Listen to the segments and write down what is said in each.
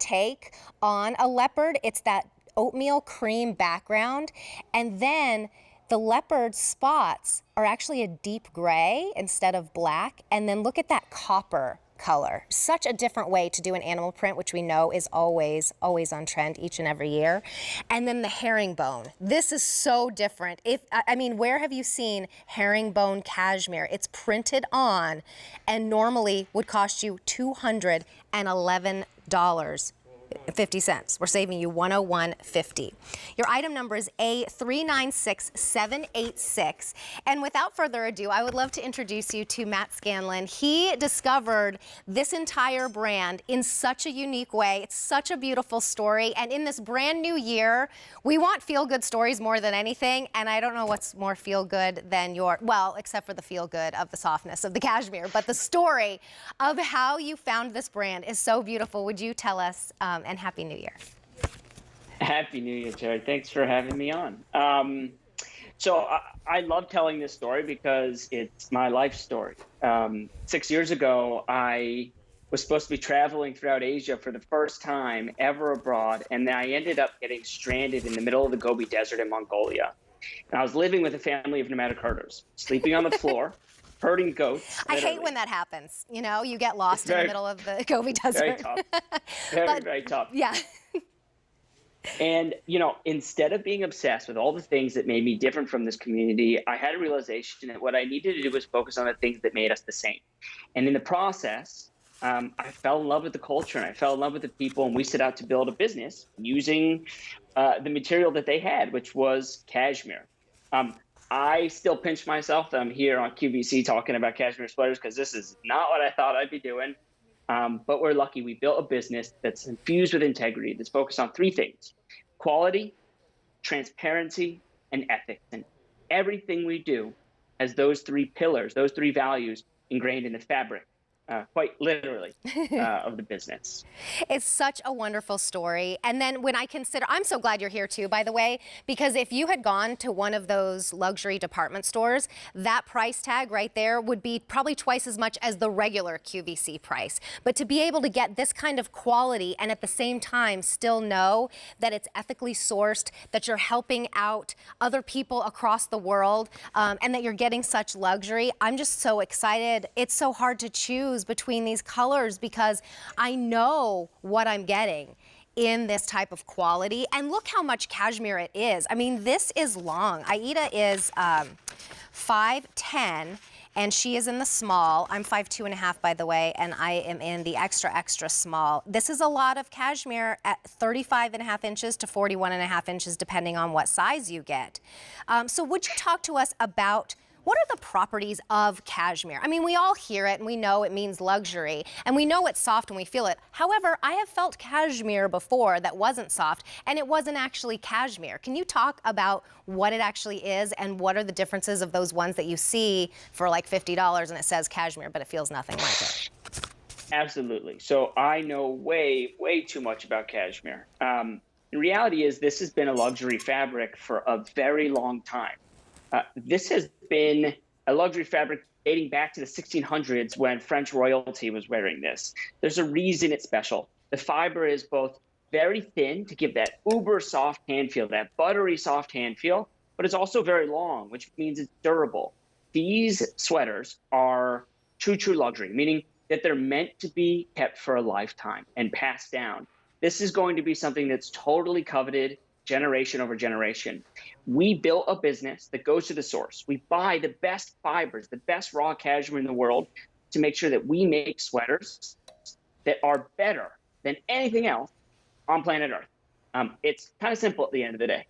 take on a leopard. It's that oatmeal cream background, and then the leopard spots are actually a deep gray instead of black, and then look at that copper color. Such a different way to do an animal print, which we know is always on trend each and every year. And then the herringbone. This is so different. I mean, where have you seen herringbone cashmere? It's printed on and normally would cost you $211.50. We're saving you $101.50. Your item number is A396786. And without further ado, I would love to introduce you to Matt Scanlon. He discovered this entire brand in such a unique way. It's such a beautiful story. And in this brand new year, we want feel-good stories more than anything. And I don't know what's more feel-good than well, except for the feel-good of the softness of the cashmere. But the story of how you found this brand is so beautiful. Would you tell us, and Happy New Year. Happy New Year, Terry. Thanks for having me on. So I love telling this story because it's my life story. 6 years ago, I was supposed to be traveling throughout Asia for the first time ever abroad, and I ended up getting stranded in the middle of the Gobi Desert in Mongolia. And I was living with a family of nomadic herders, sleeping on the floor, herding goats. I hate when that happens. You know, you get lost in the middle of the Gobi Desert. Very tough. Very tough. Yeah. And, you know, instead of being obsessed with all the things that made me different from this community, I had a realization that what I needed to do was focus on the things that made us the same. And in the process, I fell in love with the culture and I fell in love with the people, and we set out to build a business using the material that they had, which was cashmere. I still pinch myself that I'm here on QVC talking about cashmere sweaters because this is not what I thought I'd be doing. But we're lucky. We built a business that's infused with integrity, that's focused on three things: quality, transparency, and ethics. And everything we do has those three pillars, those three values ingrained in the fabric, quite literally, of the business. It's such a wonderful story. And then when I consider, I'm so glad you're here too, by the way, because if you had gone to one of those luxury department stores, that price tag right there would be probably twice as much as the regular QVC price. But to be able to get this kind of quality and at the same time still know that it's ethically sourced, that you're helping out other people across the world, and that you're getting such luxury, I'm just so excited. It's so hard to choose between these colors because I know what I'm getting in this type of quality. And look how much cashmere it is. I mean, this is long. Aida is 5'10", and she is in the small. I'm 5'2.5", by the way, and I am in the extra small. This is a lot of cashmere at 35.5 inches to 41.5 inches, depending on what size you get. So would you talk to us about what are the properties of cashmere? I mean, we all hear it and we know it means luxury and we know it's soft when we feel it. However, I have felt cashmere before that wasn't soft and it wasn't actually cashmere. Can you talk about what it actually is and what are the differences of those ones that you see for like $50 and it says cashmere, but it feels nothing like it? Absolutely. So I know way too much about cashmere. The reality is this has been a luxury fabric for a very long time. This has been a luxury fabric dating back to the 1600s when French royalty was wearing this. There's a reason it's special. The fiber is both very thin to give that uber soft hand feel, that buttery soft hand feel, but it's also very long, which means it's durable. These sweaters are true luxury, meaning that they're meant to be kept for a lifetime and passed down. This is going to be something that's totally coveted generation over generation. We built a business that goes to the source. We buy the best fibers, the best raw cashmere in the world to make sure that we make sweaters that are better than anything else on planet Earth. It's kind of simple at the end of the day.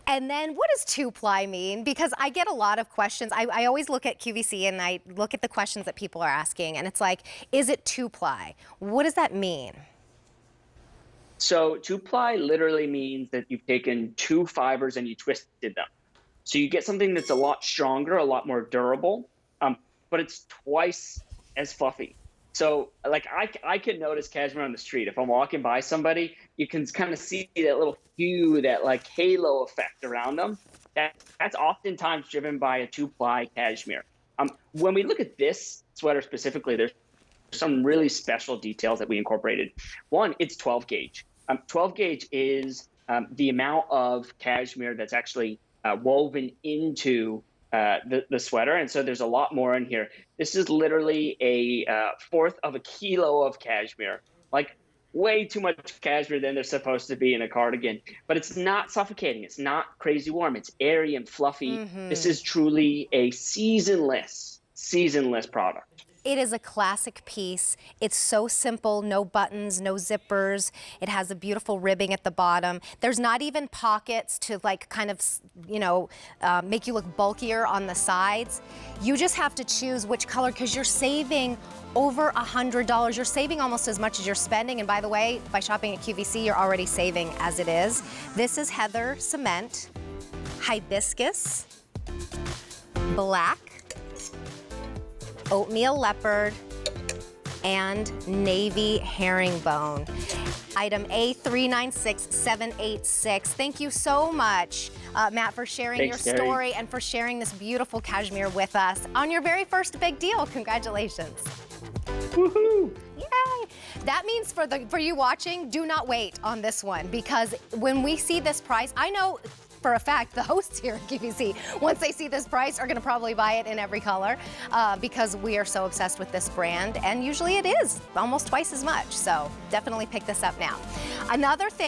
And then what does two-ply mean? Because I get a lot of questions. I always look at QVC and I look at the questions that people are asking and it's like, is it two-ply? What does that mean? So two-ply literally means that you've taken two fibers and you twisted them. So you get something that's a lot stronger, a lot more durable, but it's twice as fluffy. So like I can notice cashmere on the street. If I'm walking by somebody, you can kind of see that little hue, that like halo effect around them. That's oftentimes driven by a two-ply cashmere. When we look at this sweater specifically, there's some really special details that we incorporated. One, it's 12 gauge. 12 gauge is the amount of cashmere that's actually woven into the sweater, and so there's a lot more in here. This is literally a fourth of a kilo of cashmere, like way too much cashmere than there's supposed to be in a cardigan. But it's not suffocating. It's not crazy warm. It's airy and fluffy. This is truly a seasonless product. It is a classic piece. It's so simple, no buttons, no zippers. It has a beautiful ribbing at the bottom. There's not even pockets to like kind of, you know, make you look bulkier on the sides. You just have to choose which color because you're saving over $100. You're saving almost as much as you're spending. And by the way, by shopping at QVC, you're already saving as it is. This is heather cement, hibiscus, black, oatmeal leopard, and navy herringbone. Item A396786. Thank you so much, Matt, for sharing your story and for sharing this beautiful cashmere with us on your very first big deal. Congratulations. Woohoo! Yay! That means for you watching, do not wait on this one, because when we see this price, I know for a fact the hosts here at QVC, once they see this price, are gonna probably buy it in every color because we are so obsessed with this brand, and usually it is almost twice as much. So definitely pick this up now. Another thing